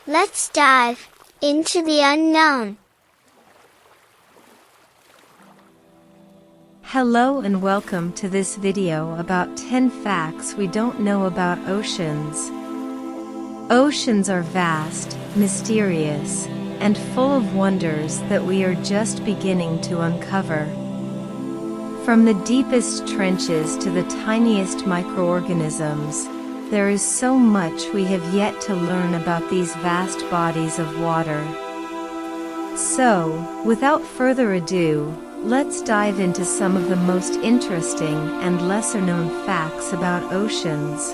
Let's dive into the unknown. Hello and welcome to this video about 10 facts we don't know about oceans. Oceans are vast, mysterious, and full of wonders that we are just beginning to uncover. From the deepest trenches to the tiniest microorganisms, there is so much we have yet to learn about these vast bodies of water. So, without further ado, let's dive into some of the most interesting and lesser-known facts about oceans.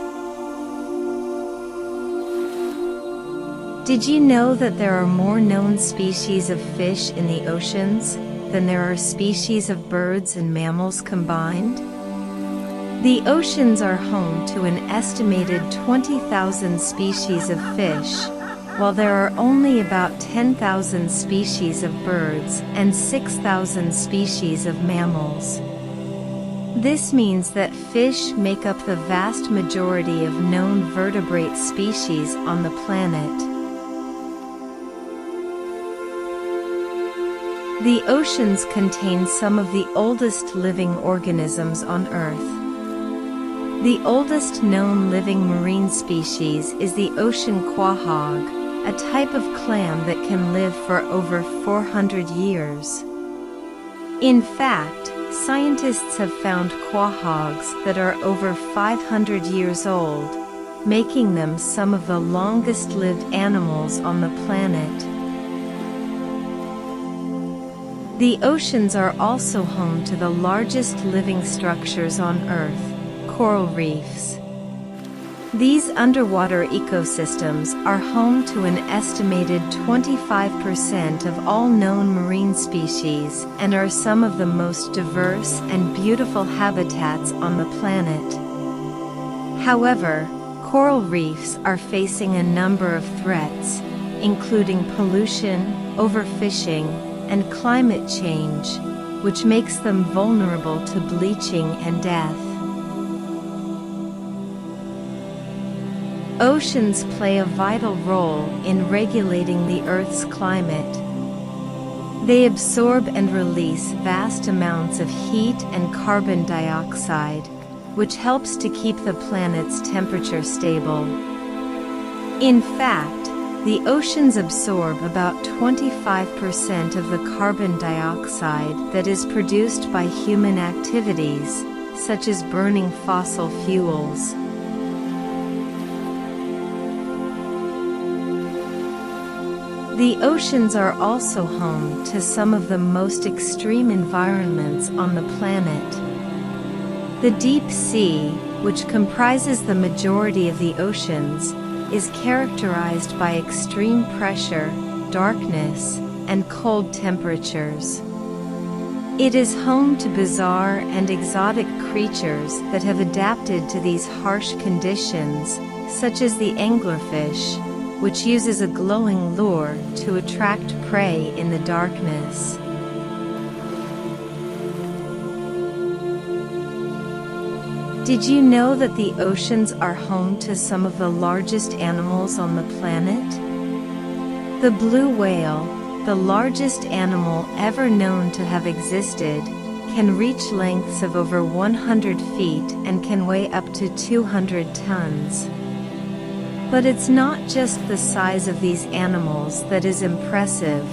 Did you know that there are more known species of fish in the oceans than there are species of birds and mammals combined? The oceans are home to an estimated 20,000 species of fish, while there are only about 10,000 species of birds and 6,000 species of mammals. This means that fish make up the vast majority of known vertebrate species on the planet. The oceans contain some of the oldest living organisms on Earth. The oldest known living marine species is the ocean quahog, a type of clam that can live for over 400 years. In fact, scientists have found quahogs that are over 500 years old, making them some of the longest-lived animals on the planet. The oceans are also home to the largest living structures on Earth, coral reefs. These underwater ecosystems are home to an estimated 25% of all known marine species and are some of the most diverse and beautiful habitats on the planet. However, coral reefs are facing a number of threats, including pollution, overfishing, and climate change, which makes them vulnerable to bleaching and death. Oceans play a vital role in regulating the Earth's climate. They absorb and release vast amounts of heat and carbon dioxide, which helps to keep the planet's temperature stable. In fact, the oceans absorb about 25% of the carbon dioxide that is produced by human activities, such as burning fossil fuels. The oceans are also home to some of the most extreme environments on the planet. The deep sea, which comprises the majority of the oceans, is characterized by extreme pressure, darkness, and cold temperatures. It is home to bizarre and exotic creatures that have adapted to these harsh conditions, such as the anglerfish, which uses a glowing lure to attract prey in the darkness. Did you know that the oceans are home to some of the largest animals on the planet? The blue whale, the largest animal ever known to have existed, can reach lengths of over 100 feet and can weigh up to 200 tons. But it's not just the size of these animals that is impressive,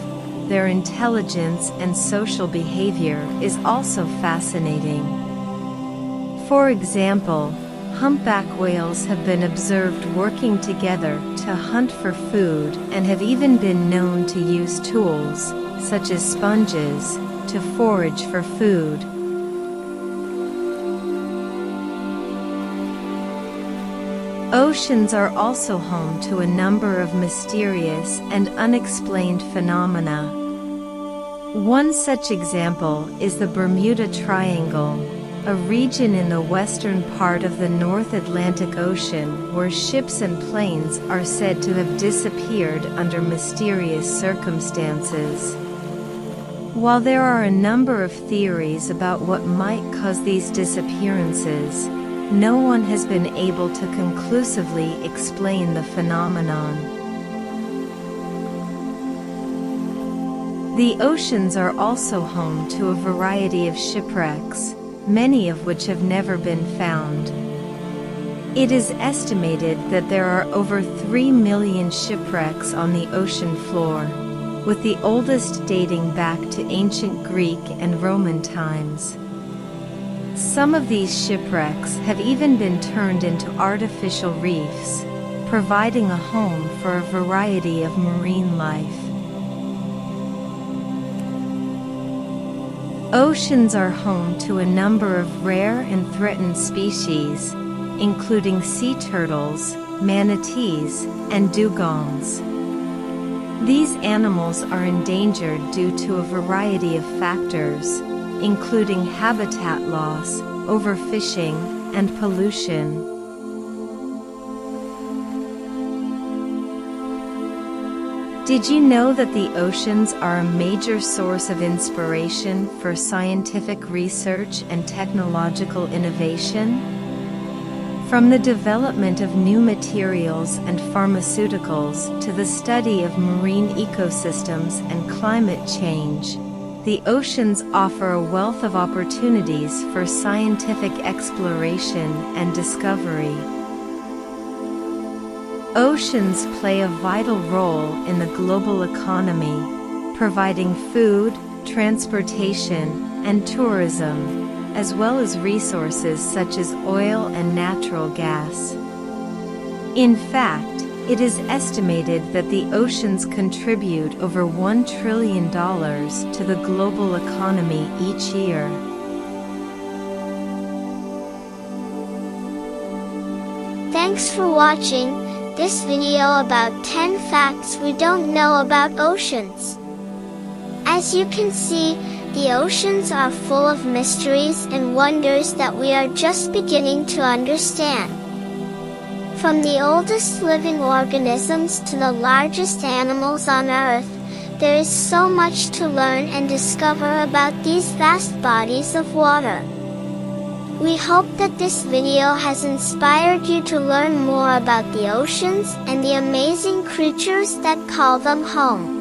their intelligence and social behavior is also fascinating. For example, humpback whales have been observed working together to hunt for food and have even been known to use tools, such as sponges, to forage for food. Oceans are also home to a number of mysterious and unexplained phenomena. One such example is the Bermuda Triangle, a region in the western part of the North Atlantic Ocean where ships and planes are said to have disappeared under mysterious circumstances. While there are a number of theories about what might cause these disappearances, no one has been able to conclusively explain the phenomenon. The oceans are also home to a variety of shipwrecks, many of which have never been found. It is estimated that there are over 3 million shipwrecks on the ocean floor, with the oldest dating back to ancient Greek and Roman times. Some of these shipwrecks have even been turned into artificial reefs, providing a home for a variety of marine life. Oceans are home to a number of rare and threatened species, including sea turtles, manatees, and dugongs. These animals are endangered due to a variety of factors, including habitat loss, overfishing, and pollution. Did you know that the oceans are a major source of inspiration for scientific research and technological innovation? From the development of new materials and pharmaceuticals to the study of marine ecosystems and climate change, the oceans offer a wealth of opportunities for scientific exploration and discovery. Oceans play a vital role in the global economy, providing food, transportation, and tourism, as well as resources such as oil and natural gas. In fact, it is estimated that the oceans contribute over $1 trillion to the global economy each year. Thanks for watching this video about 10 facts we don't know about oceans. As you can see, the oceans are full of mysteries and wonders that we are just beginning to understand. From the oldest living organisms to the largest animals on Earth, there is so much to learn and discover about these vast bodies of water. We hope that this video has inspired you to learn more about the oceans and the amazing creatures that call them home.